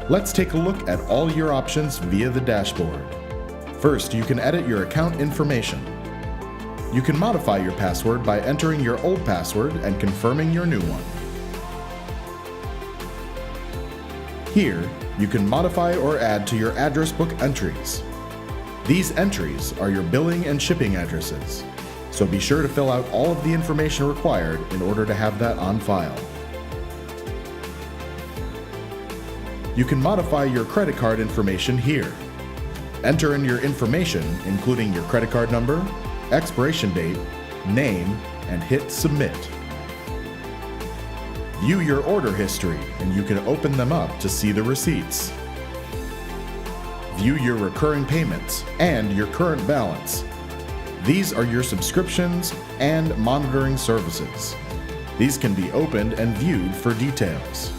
Let's take a look at all your options via the dashboard. First, you can edit your account information. You can modify your password by entering your old password and confirming your new one. Here, you can modify or add to your address book entries. These entries are your billing and shipping addresses, so be sure to fill out all of the information required in order to have that on file. You can modify your credit card information here. Enter in your information, including your credit card number, expiration date, name, and hit Submit. View your order history, and you can open them up to see the receipts. View your recurring payments and your current balance. These are your subscriptions and monitoring services. These can be opened and viewed for details.